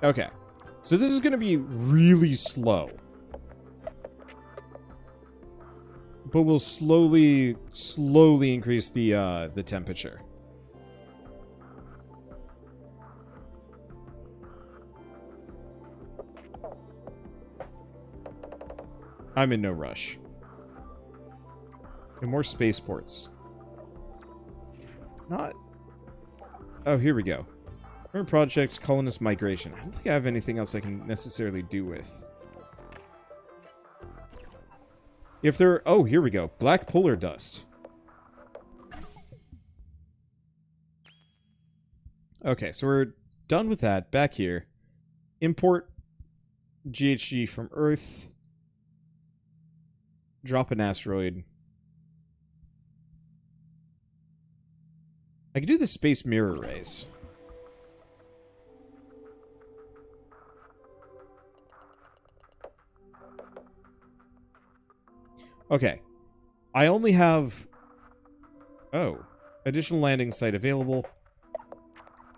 Okay. So this is going to be really slow. But we'll slowly increase the temperature. I'm in no rush. And more spaceports. Not... Oh, here we go. Current project, colonist migration. I don't think I have anything else I can necessarily do with. If there... Oh, here we go. Black polar dust. Okay, so we're done with that. Back here. Import GHG from Earth. Drop an asteroid. I can do the space mirror rays. Okay. I only have... Oh. Additional landing site available.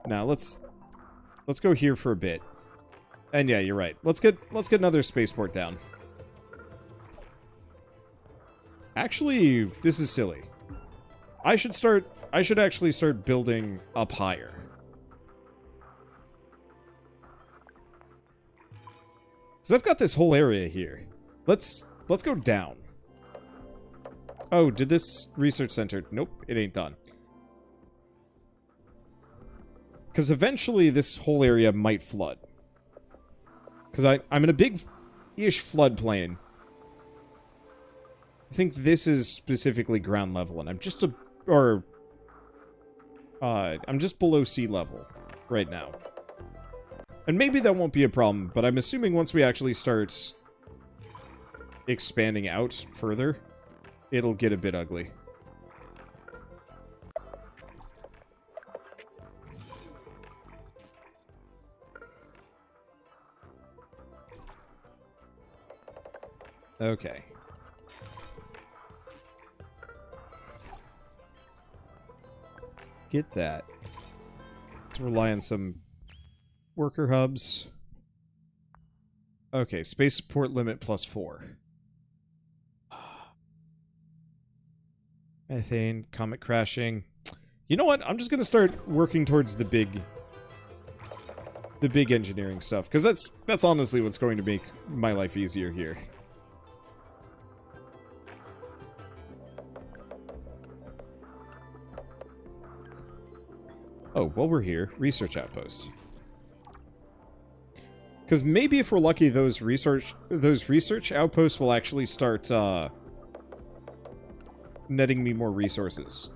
Now, let's go here for a bit. And yeah, you're right. Let's get another spaceport down. Actually, this is silly. I should actually start building up higher. So I've got this whole area here. Let's go down. Oh, did this research center... Nope, it ain't done. Because eventually this whole area might flood. Because I'm in a big-ish floodplain. I think this is specifically ground level, and I'm just I'm just below sea level right now. And maybe that won't be a problem, but I'm assuming once we actually start expanding out further, it'll get a bit ugly. Okay. Get that. Let's rely on some worker hubs. Okay, spaceport limit +4. Methane, comet crashing. You know what? I'm just gonna start working towards the big engineering stuff, because that's honestly what's going to make my life easier here. Oh, while we're here, research outpost. Because maybe if we're lucky, those research outposts will actually start netting me more resources.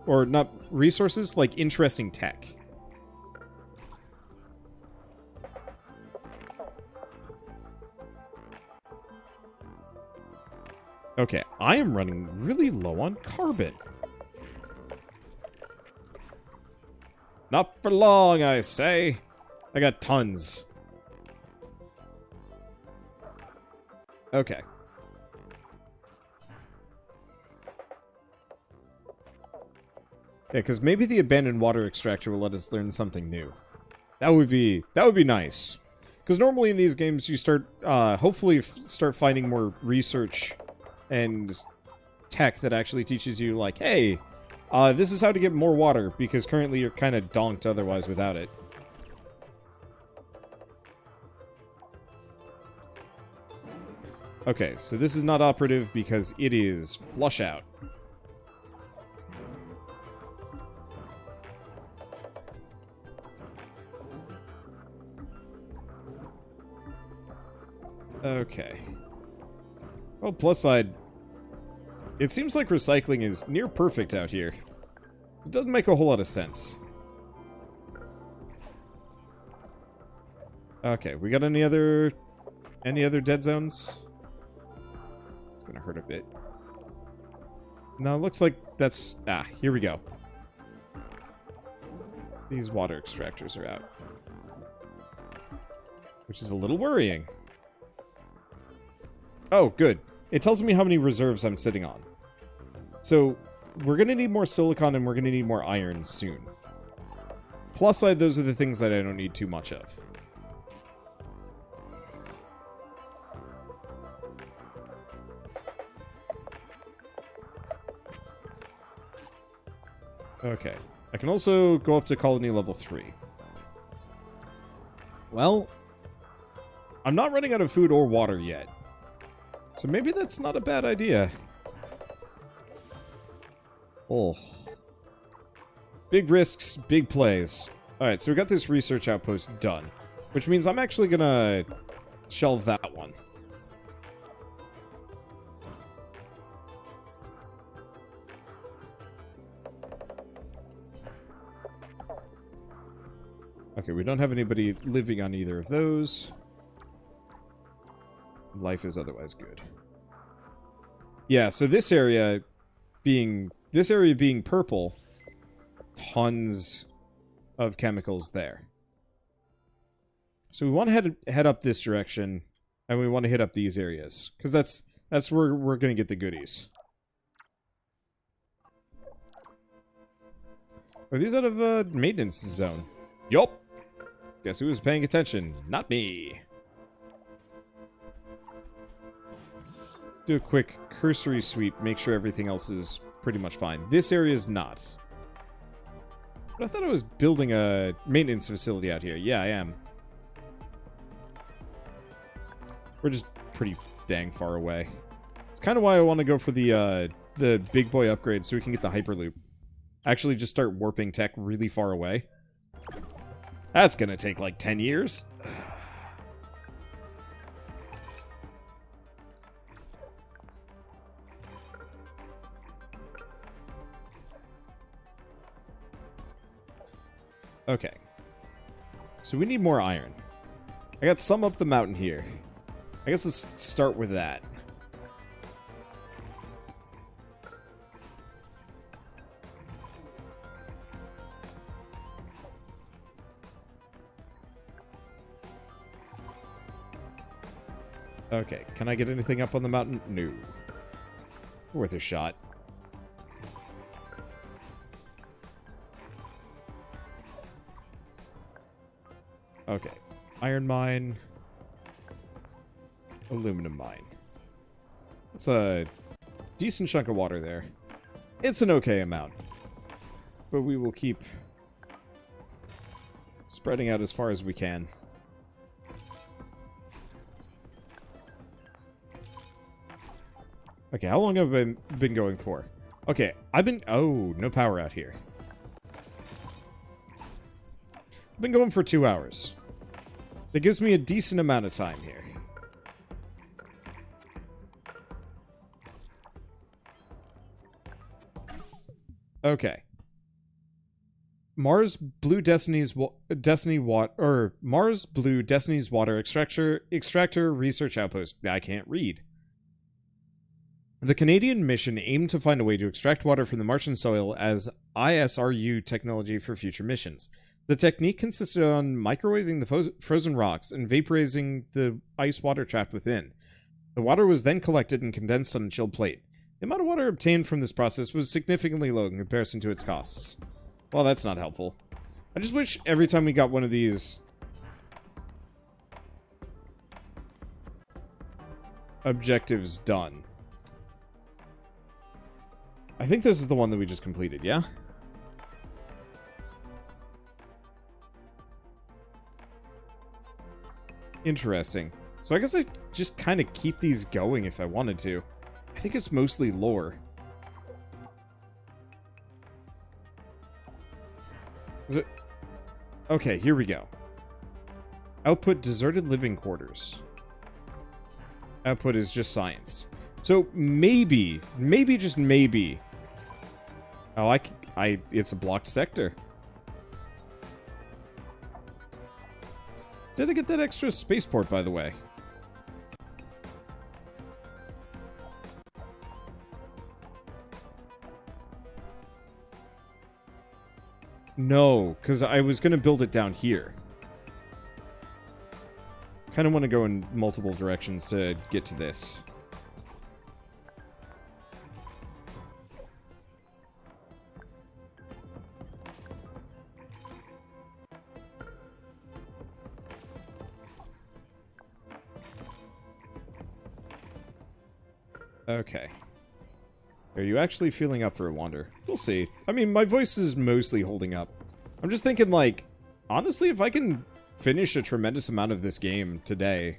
Or not resources, like interesting tech. Okay, I am running really low on carbon. Not for long, I say. I got tons. Okay. Yeah, because maybe the abandoned water extractor will let us learn something new. That would be nice. Because normally in these games you start, hopefully start finding more research and tech that actually teaches you, like, hey, this is how to get more water, because currently you're kind of donked otherwise without it. Okay, so this is not operative because it is flush out. Okay. Well, plus side, it seems like recycling is near perfect out here. It doesn't make a whole lot of sense. Okay, we got any other dead zones? It's gonna hurt a bit. No, it looks like that's... Ah, here we go. These water extractors are out. Which is a little worrying. Oh, good. It tells me how many reserves I'm sitting on. So, we're gonna need more silicon and we're gonna need more iron soon. Plus side, those are the things that I don't need too much of. Okay. I can also go up to colony level 3. Well, I'm not running out of food or water yet. So maybe that's not a bad idea. Oh. Big risks, big plays. Alright, so we got this research outpost done. Which means I'm actually gonna shelve that one. Okay, we don't have anybody living on either of those. Life is otherwise good. Yeah, so this area being purple, tons of chemicals there. So we want to head up this direction, and we want to hit up these areas, because that's where we're going to get the goodies. Are these out of maintenance zone? Yup. Guess who was paying attention? Not me. Do a quick cursory sweep, make sure everything else is pretty much fine. This area is not. But I thought I was building a maintenance facility out here. Yeah, I am. We're just pretty dang far away. It's kind of why I want to go for the big boy upgrade so we can get the Hyperloop. Actually just start warping tech really far away. That's gonna take like 10 years. Okay. So we need more iron. I got some up the mountain here. I guess let's start with that. Okay, can I get anything up on the mountain? No. Worth a shot. Okay. Iron mine. Aluminum mine. That's a decent chunk of water there. It's an okay amount. But we will keep spreading out as far as we can. Okay, how long have I been going for? Okay, oh, no power out here. I've been going for 2 hours. That gives me a decent amount of time here. Okay. Mars Blue Destiny's Water Extractor Research Outpost. I can't read. The Canadian mission aimed to find a way to extract water from the Martian soil as ISRU technology for future missions. The technique consisted on microwaving the frozen rocks and vaporizing the ice water trapped within. The water was then collected and condensed on a chilled plate. The amount of water obtained from this process was significantly low in comparison to its costs. Well, that's not helpful. I just wish every time we got one of these objectives done. I think this is the one that we just completed, yeah? Interesting. So I guess I just kind of keep these going if I wanted to. I think it's mostly lore. Is it? Okay, here we go. Output deserted living quarters. Output is just science. So maybe, just maybe. Oh, it's a blocked sector. Did I get that extra spaceport, by the way? No, because I was going to build it down here. Kind of want to go in multiple directions to get to this. Okay. Are you actually feeling up for a wander? We'll see. I mean, my voice is mostly holding up. I'm just thinking, like, honestly, if I can finish a tremendous amount of this game today...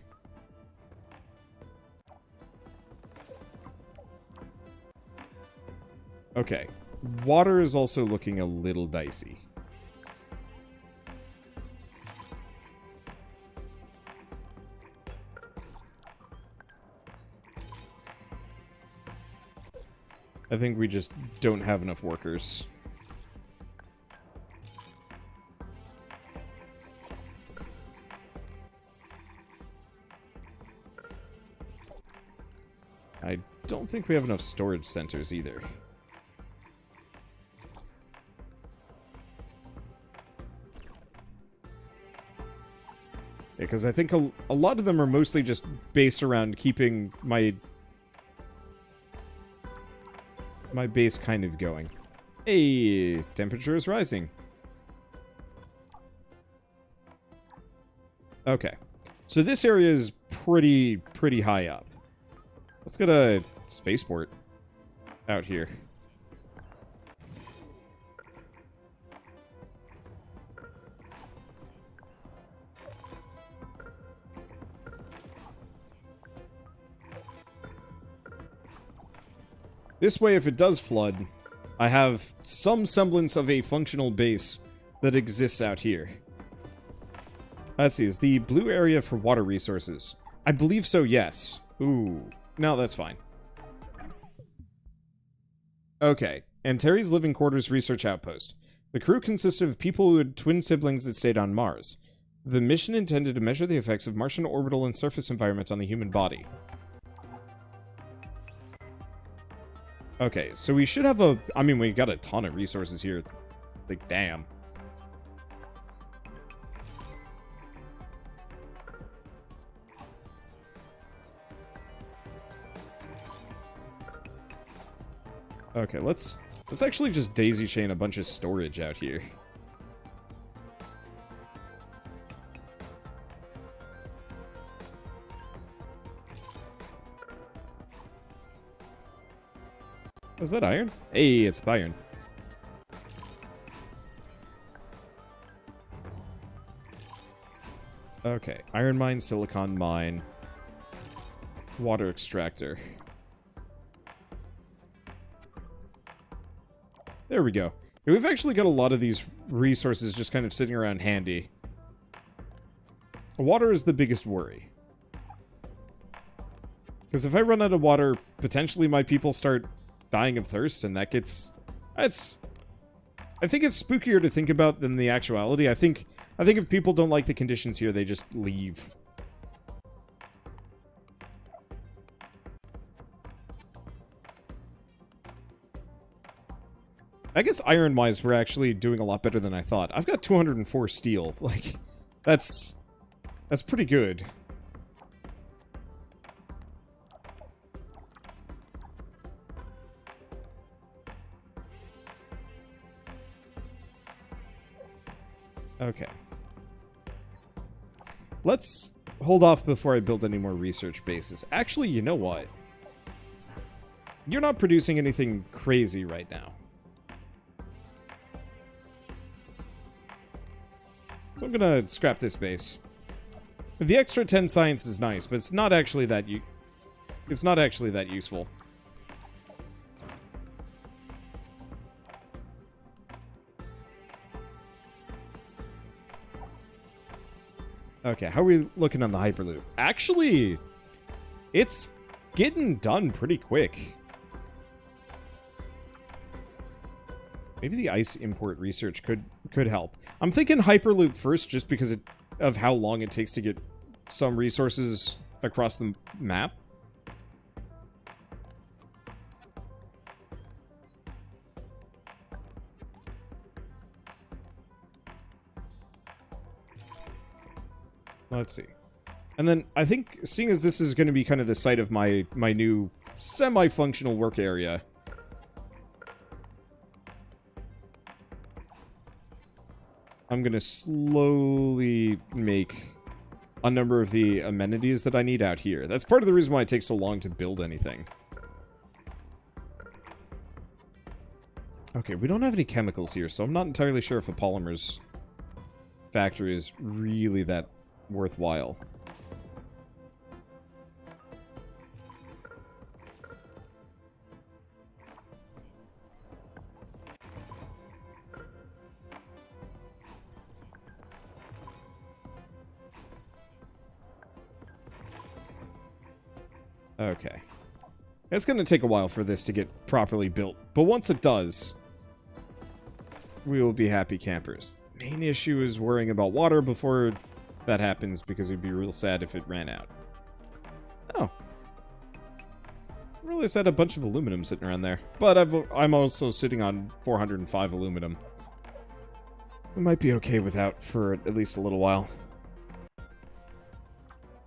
Okay. Water is also looking a little dicey. I think we just don't have enough workers. I don't think we have enough storage centers either. Yeah, because I think a lot of them are mostly just based around keeping my base kind of going. Hey, temperature is rising. Okay. So this area is pretty high up. Let's get a spaceport out here. This way, if it does flood, I have some semblance of a functional base that exists out here. Let's see, is the blue area for water resources? I believe so, yes. Ooh. No, that's fine. Okay. And Terry's living quarters research outpost. The crew consisted of people who had twin siblings that stayed on Mars. The mission intended to measure the effects of Martian orbital and surface environment on the human body. Okay, so we should have a... I mean, we got a ton of resources here. Like, damn. Okay, let's actually just daisy chain a bunch of storage out here. Was that iron? Hey, it's iron. Okay, iron mine, silicon mine, water extractor. There we go. Yeah, we've actually got a lot of these resources just kind of sitting around handy. Water is the biggest worry. Because if I run out of water, potentially my people start dying of thirst, and that gets... I think it's spookier to think about than the actuality. I think if people don't like the conditions here, they just leave. I guess iron-wise, we're actually doing a lot better than I thought. I've got 204 steel. Like, that's pretty good. Okay. Let's hold off before I build any more research bases. Actually, you know what? You're not producing anything crazy right now. So I'm gonna scrap this base. The extra 10 science is nice, but it's not actually that useful. Okay, how are we looking on the Hyperloop? Actually, it's getting done pretty quick. Maybe the ice import research could help. I'm thinking Hyperloop first just because of how long it takes to get some resources across the map. Let's see. And then I think, seeing as this is going to be kind of the site of my new semi-functional work area, I'm going to slowly make a number of the amenities that I need out here. That's part of the reason why it takes so long to build anything. Okay, we don't have any chemicals here, so I'm not entirely sure if a polymer's factory is really that worthwhile. Okay. It's going to take a while for this to get properly built, but once it does, we will be happy campers. Main issue is worrying about water before that happens, because it'd be real sad if it ran out. Oh. I realized I had a bunch of aluminum sitting around there, but I'm also sitting on 405 aluminum. We might be okay without for at least a little while.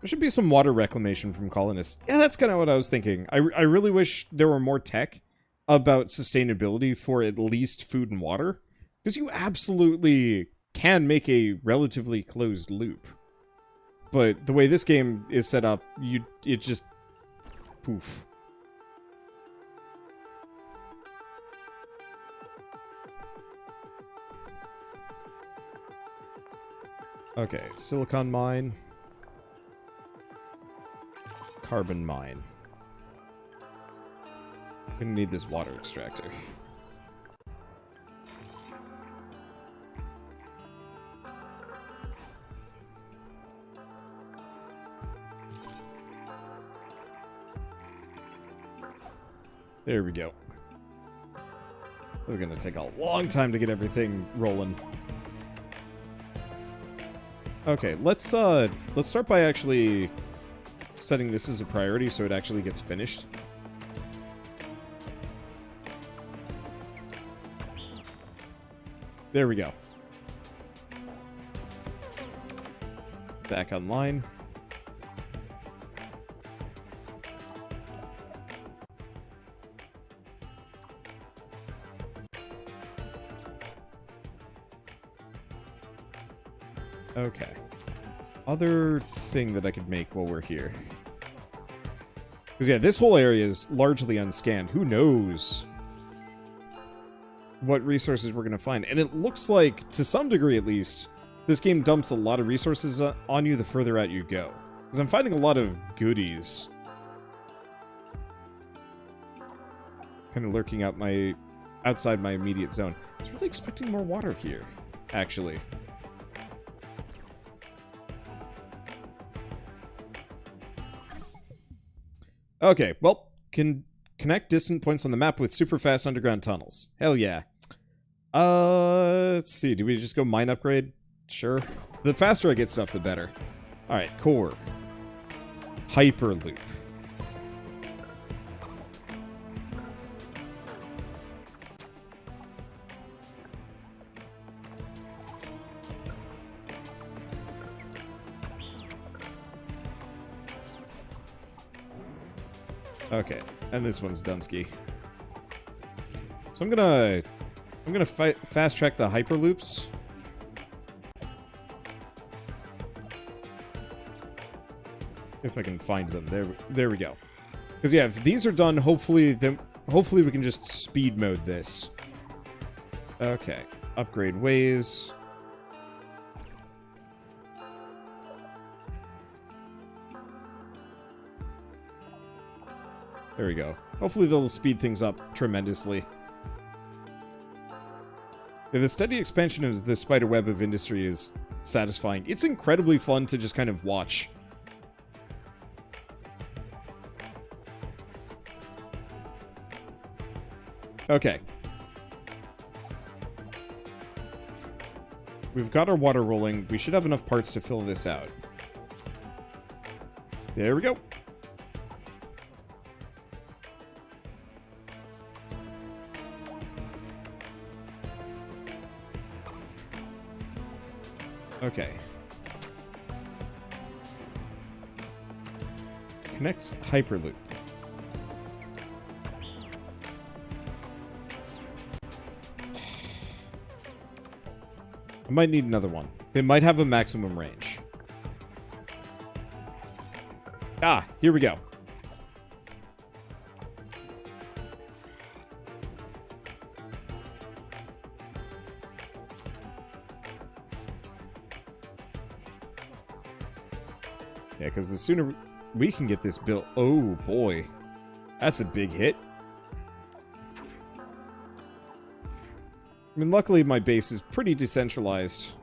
There should be some water reclamation from colonists. Yeah, that's kind of what I was thinking. I really wish there were more tech about sustainability for at least food and water. Because you absolutely can make a relatively closed loop. But the way this game is set up, it just... poof. Okay, silicon mine. Carbon mine. I'm gonna need this water extractor. There we go. This is gonna take a long time to get everything rolling. Okay, let's start by actually setting this as a priority so it actually gets finished. There we go. Back online. Okay. Other thing that I could make while we're here. Because, yeah, this whole area is largely unscanned. Who knows what resources we're going to find. And it looks like, to some degree at least, this game dumps a lot of resources on you the further out you go. Because I'm finding a lot of goodies kind of lurking out outside my immediate zone. I was really expecting more water here, actually. Okay, well, can connect distant points on the map with super fast underground tunnels. Hell yeah. Let's see, do we just go mine upgrade? Sure. The faster I get stuff, the better. Alright, core. Hyperloop. Okay, and this one's Dunsky. So I'm gonna fast track the hyperloops. If I can find them. There we go. Because yeah, if these are done, hopefully we can just speed mode this. Okay, upgrade ways. There we go. Hopefully they'll speed things up tremendously. Yeah, the steady expansion of the spider web of industry is satisfying. It's incredibly fun to just kind of watch. Okay. We've got our water rolling. We should have enough parts to fill this out. There we go. Okay. Connects Hyperloop. I might need another one. They might have a maximum range. Ah, here we go. Yeah, because the sooner we can get this built... Oh, boy. That's a big hit. I mean, luckily my base is pretty decentralized.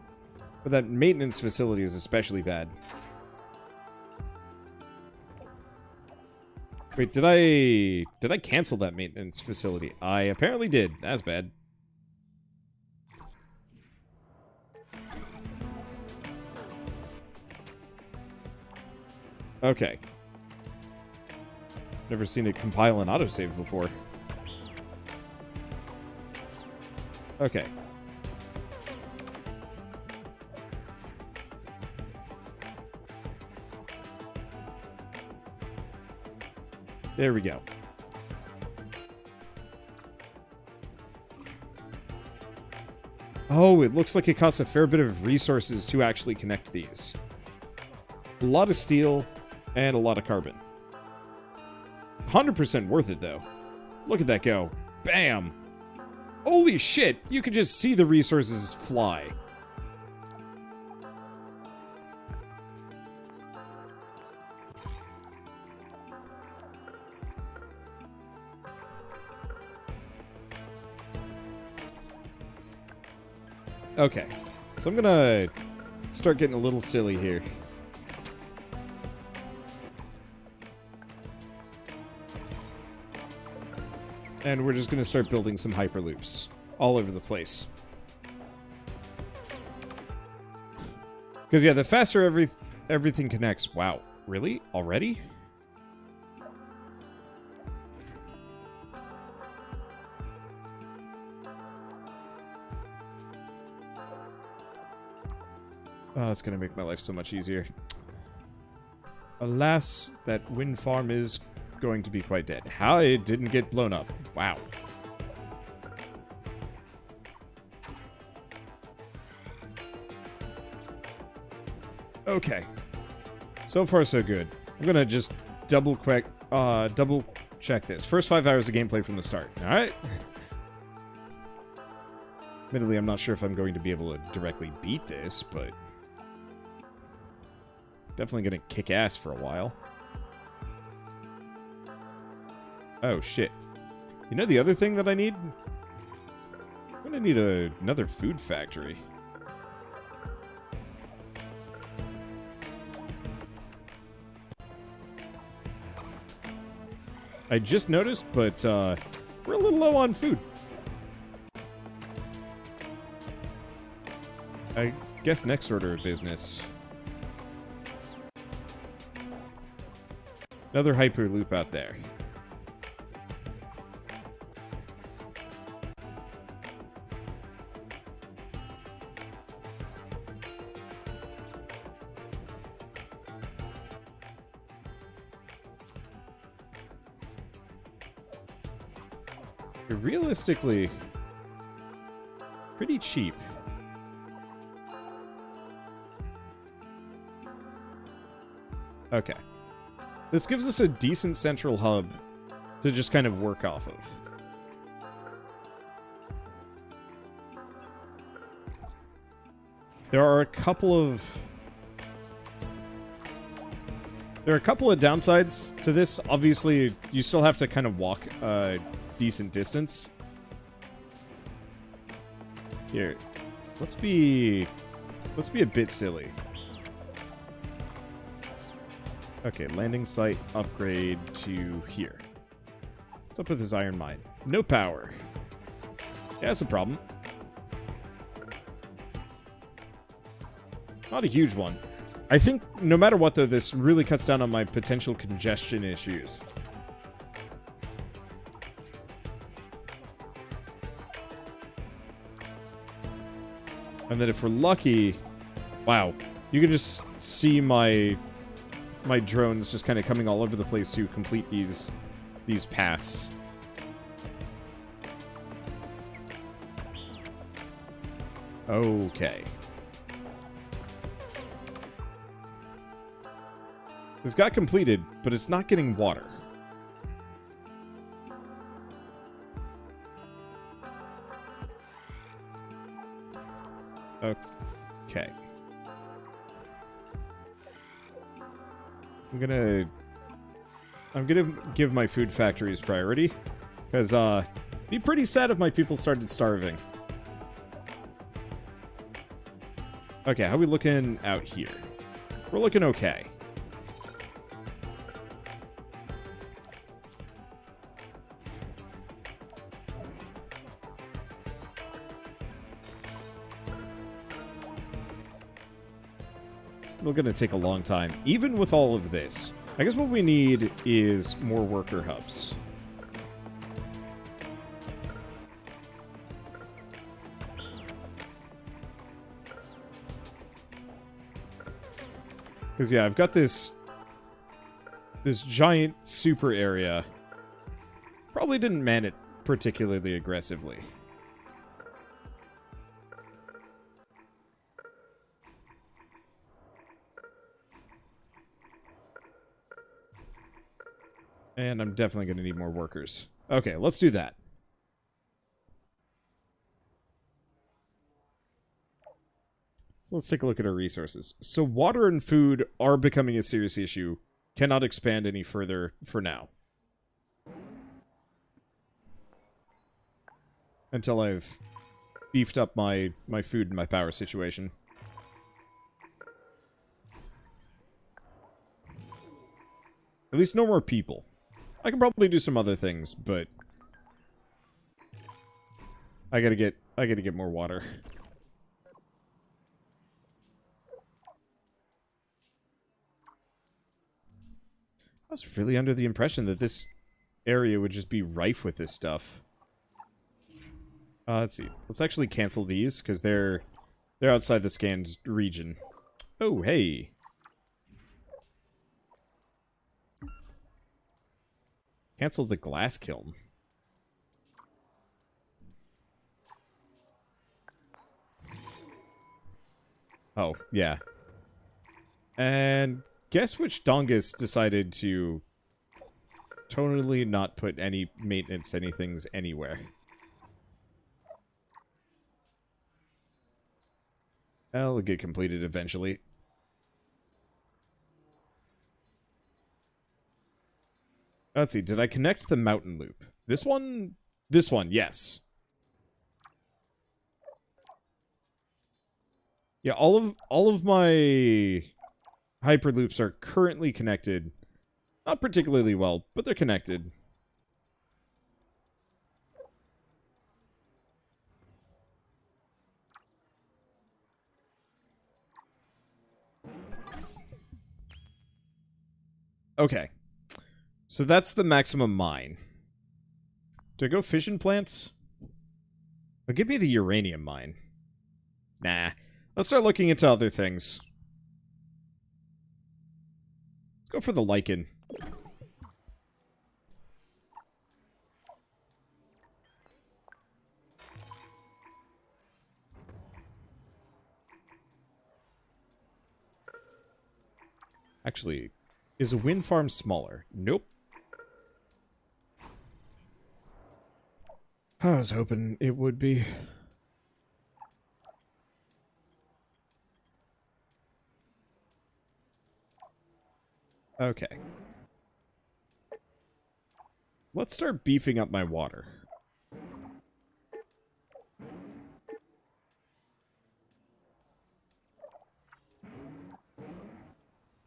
But that maintenance facility is especially bad. Wait, did I cancel that maintenance facility? I apparently did. That's bad. Okay. Never seen it compile an autosave before. Okay. There we go. Oh, it looks like it costs a fair bit of resources to actually connect these. A lot of steel and a lot of carbon. 100% worth it, though. Look at that go. Bam! Holy shit! You can just see the resources fly. Okay, so I'm gonna start getting a little silly here. And we're just gonna start building some hyperloops all over the place. Because yeah, the faster everything connects. Wow, really? Already? Oh, it's gonna make my life so much easier. Alas, that wind farm is going to be quite dead. How it didn't get blown up. Wow. Okay. So far, so good. I'm gonna just double check this. First 5 hours of gameplay from the start. Alright? Admittedly, I'm not sure if I'm going to be able to directly beat this, but definitely gonna kick ass for a while. Oh, shit. You know the other thing that I need? I'm gonna need another food factory. I just noticed, but we're a little low on food. I guess next order of business. Another hyperloop out there. They're realistically pretty cheap. Okay. This gives us a decent central hub to just kind of work off of. There are a couple of downsides to this. Obviously, you still have to kind of walk a decent distance. Here, let's be a bit silly. Okay, landing site upgrade to here. What's up with this iron mine? No power. Yeah, that's a problem. Not a huge one. I think, no matter what, though, this really cuts down on my potential congestion issues. And then if we're lucky... Wow. You can just see my drones just kind of coming all over the place to complete these paths. Okay. This got completed, but it's not getting water. Okay. I'm gonna give my food factories priority. Because, it'd be pretty sad if my people started starving. Okay, how are we looking out here? We're looking okay. Still gonna take a long time, even with all of this. I guess what we need is more worker hubs. Because, yeah, I've got this giant super area. Probably didn't man it particularly aggressively. And I'm definitely going to need more workers. Okay, let's do that. So let's take a look at our resources. So water and food are becoming a serious issue. Cannot expand any further for now. Until I've beefed up my food and my power situation. At least no more people. I can probably do some other things, but I gotta get more water. I was really under the impression that this area would just be rife with this stuff. Let's see. Let's actually cancel these, because they're outside the scanned region. Oh, hey. Cancel the glass kiln. Oh, yeah. And guess which Dongus decided to totally not put any maintenance anythings anywhere. That'll get completed eventually. Let's see, did I connect the mountain loop? This one? This one, yes. Yeah, all of my hyperloops are currently connected. Not particularly well, but they're connected. Okay. So that's the maximum mine. Do I go fission plants? Or give me the uranium mine. Nah. Let's start looking into other things. Let's go for the lichen. Actually, is a wind farm smaller? Nope. I was hoping it would be. Okay. Let's start beefing up my water.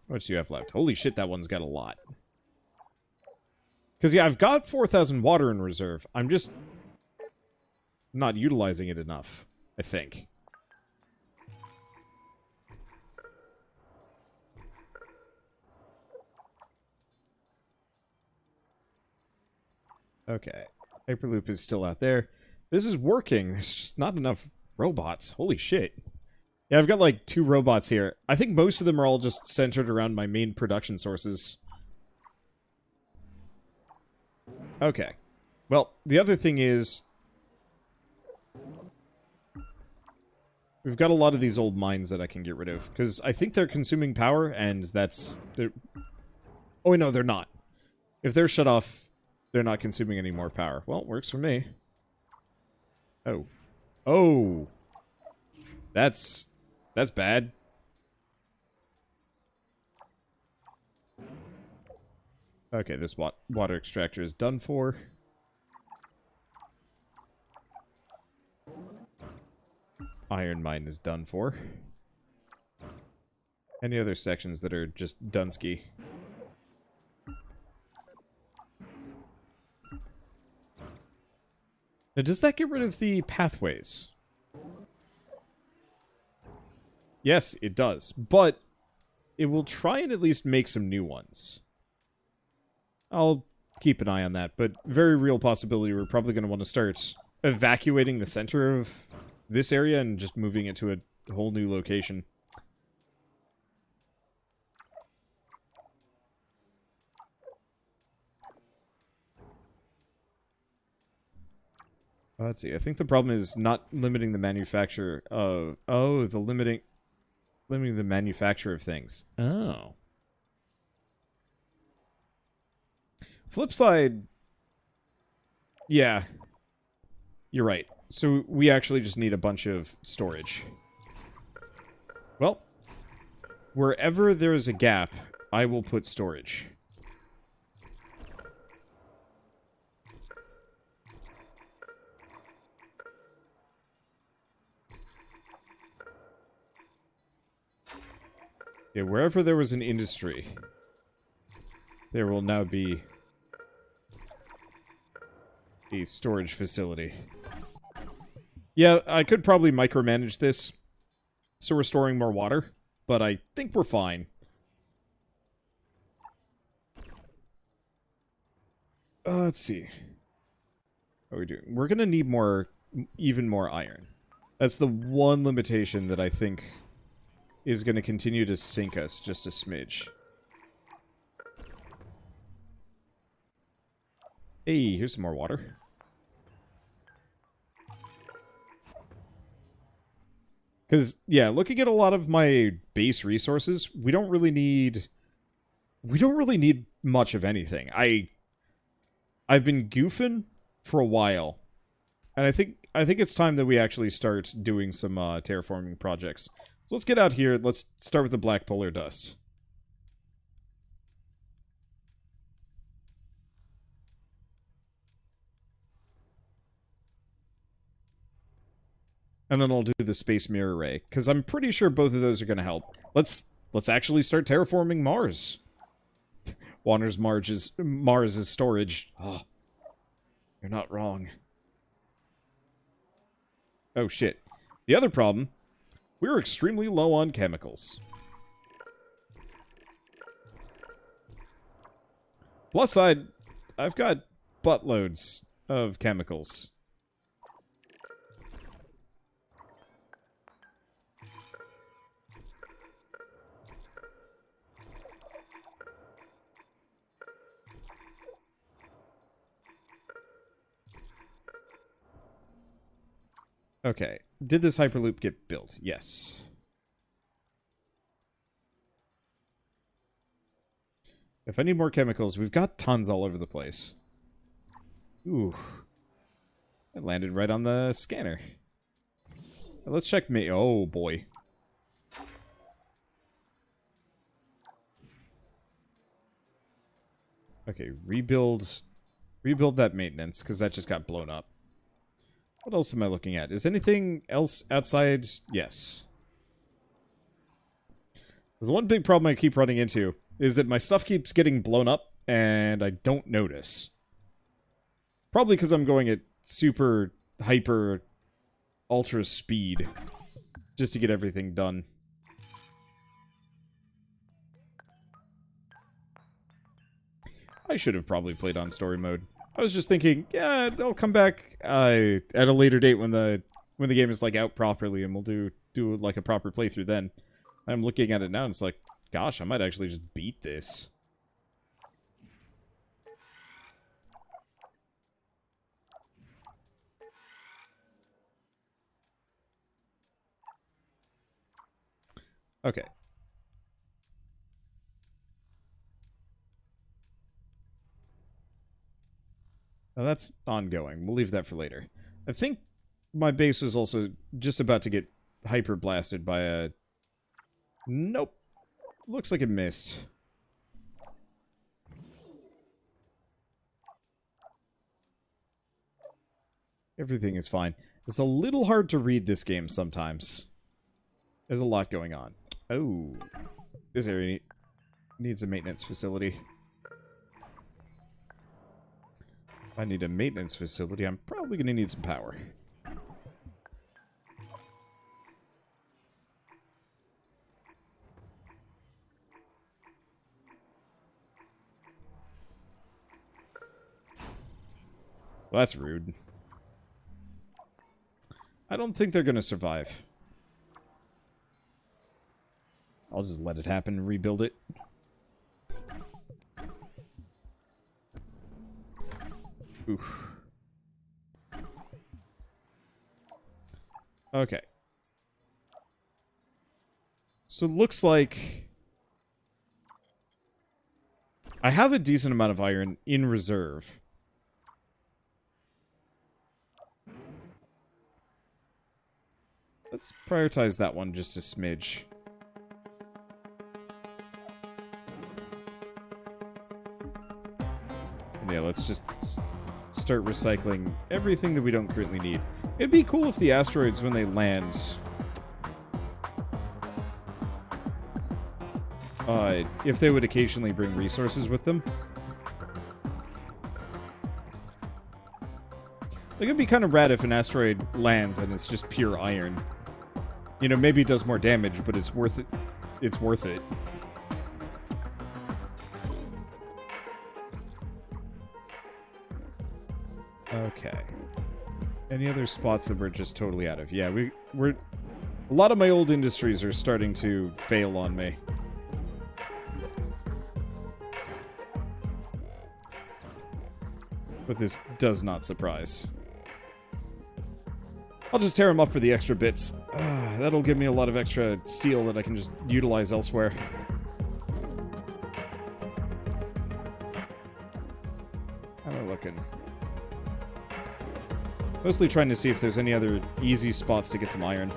How much do you have left? Holy shit, that one's got a lot. Because, yeah, I've got 4,000 water in reserve. I'm just not utilizing it enough, I think. Okay. Hyperloop is still out there. This is working. There's just not enough robots. Holy shit. Yeah, I've got like 2 robots here. I think most of them are all just centered around my main production sources. Okay. Well, the other thing is, we've got a lot of these old mines that I can get rid of, because I think they're consuming power, and that's... Oh, wait, no, they're not. If they're shut off, they're not consuming any more power. Well, it works for me. Oh. Oh! That's bad. Okay, this water extractor is done for. This iron mine is done for. Any other sections that are just Dunsky? Now, does that get rid of the pathways? Yes, it does. But it will try and at least make some new ones. I'll keep an eye on that, but very real possibility we're probably going to want to start evacuating the center of this area and just moving it to a whole new location. Let's see. I think the problem is not limiting the manufacture of... Oh, the limiting the manufacture of things. Oh. Flip side... Yeah. You're right. So we actually just need a bunch of storage. Well, wherever there is a gap, I will put storage. Yeah, wherever there was an industry, there will now be a storage facility. Yeah, I could probably micromanage this, so we're storing more water, but I think we're fine. Let's see. What are we doing? We're gonna need even more iron. That's the one limitation that I think is going to continue to sink us just a smidge. Hey, here's some more water. Because, yeah, looking at a lot of my base resources, we don't really need much of anything. I've been goofing for a while, and I think it's time that we actually start doing some terraforming projects. So let's get out here. Let's start with the black polar dust. And then I'll do the space mirror array, because I'm pretty sure both of those are going to help. Let's actually start terraforming Mars. Wander's Mars' storage. Oh, you're not wrong. Oh shit. The other problem, we're extremely low on chemicals. Plus side, I've got buttloads of chemicals. Okay, did this Hyperloop get built? Yes. If I need more chemicals, we've got tons all over the place. Ooh. It landed right on the scanner. Let's check me. Oh, boy. Okay, rebuild that maintenance, because that just got blown up. What else am I looking at? Is anything else outside? Yes. There's one big problem I keep running into, is that my stuff keeps getting blown up, and I don't notice. Probably because I'm going at super, hyper, ultra speed, just to get everything done. I should have probably played on story mode. I was just thinking, yeah, they'll come back at a later date when the game is like out properly, and we'll do like a proper playthrough then. I'm looking at it now, and it's like, gosh, I might actually just beat this. Okay. Now that's ongoing. We'll leave that for later. I think my base was also just about to get hyper blasted by a... Nope. Looks like it missed. Everything is fine. It's a little hard to read this game sometimes. There's a lot going on. Oh. This area needs a maintenance facility. If I need a maintenance facility, I'm probably going to need some power. Well, that's rude. I don't think they're going to survive. I'll just let it happen and rebuild it. Oof. Okay. So it looks like I have a decent amount of iron in reserve. Let's prioritize that one just a smidge. And yeah, let's just start recycling everything that we don't currently need. It'd be cool if the asteroids, when they land, if they would occasionally bring resources with them. Like, it'd be kind of rad if an asteroid lands and it's just pure iron. You know, maybe it does more damage, but it's worth it. It's worth it. Okay. Any other spots that we're just totally out of? Yeah, we're... A lot of my old industries are starting to fail on me. But this does not surprise. I'll just tear them up for the extra bits. That'll give me a lot of extra steel that I can just utilize elsewhere. How am I looking? Mostly trying to see if there's any other easy spots to get some iron.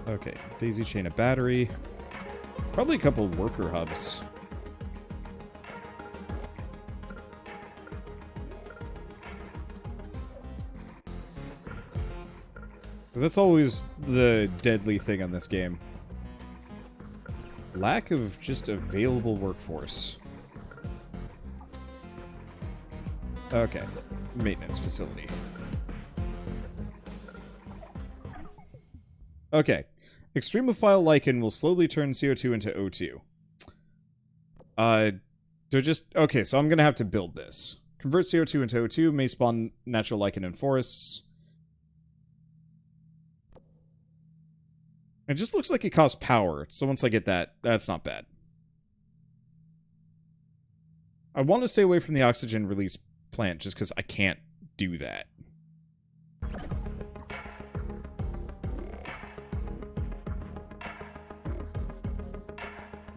Okay, daisy chain a battery. Probably a couple worker hubs. That's always the deadly thing on this game. Lack of just available workforce. Okay. Maintenance facility. Okay. Extremophile lichen will slowly turn CO2 into O2. They're just... Okay, so I'm gonna have to build this. Convert CO2 into O2 may spawn natural lichen in forests. It just looks like it costs power, so once I get that, that's not bad. I want to stay away from the oxygen release plant just because I can't do that.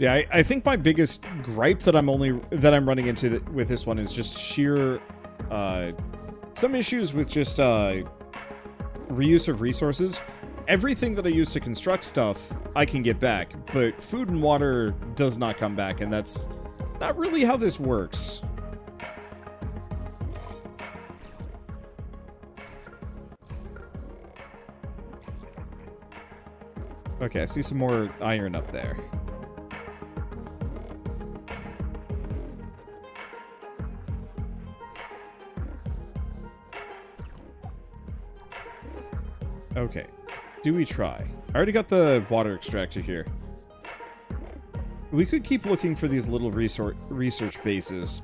Yeah, I think my biggest gripe that I'm running into with this one is just sheer some issues with just reuse of resources. Everything that I use to construct stuff, I can get back, but food and water does not come back, and that's not really how this works. Okay, I see some more iron up there. Okay. Do we try? I already got the water extractor here. We could keep looking for these little research bases.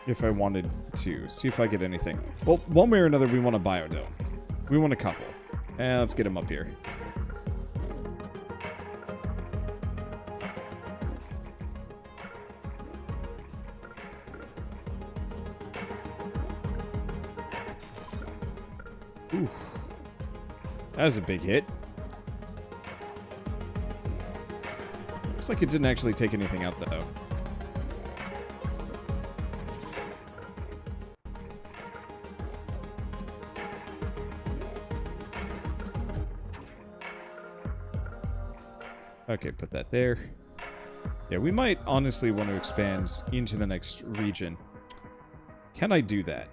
If I wanted to. See if I get anything. Well, one way or another, we want a biodome. We want a couple. Let's get them up here. Oof. That was a big hit. Looks like it didn't actually take anything out, though. Okay, put that there. Yeah, we might honestly want to expand into the next region. Can I do that?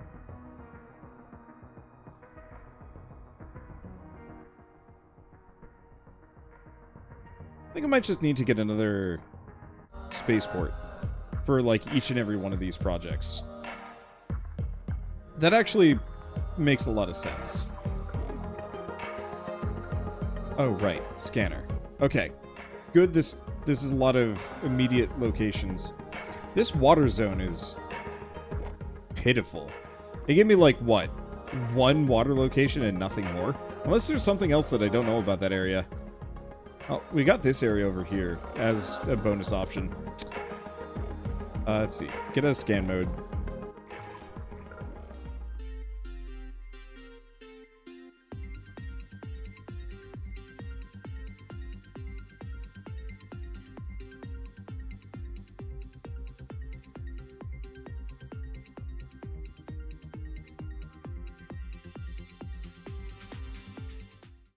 I think I might just need to get another spaceport for, like, each and every one of these projects. That actually makes a lot of sense. Oh, right. Scanner. Okay. Good. This is a lot of immediate locations. This water zone is pitiful. They gave me, like, what? One water location and nothing more? Unless there's something else that I don't know about that area. Oh, we got this area over here as a bonus option. Let's see. Get out of scan mode.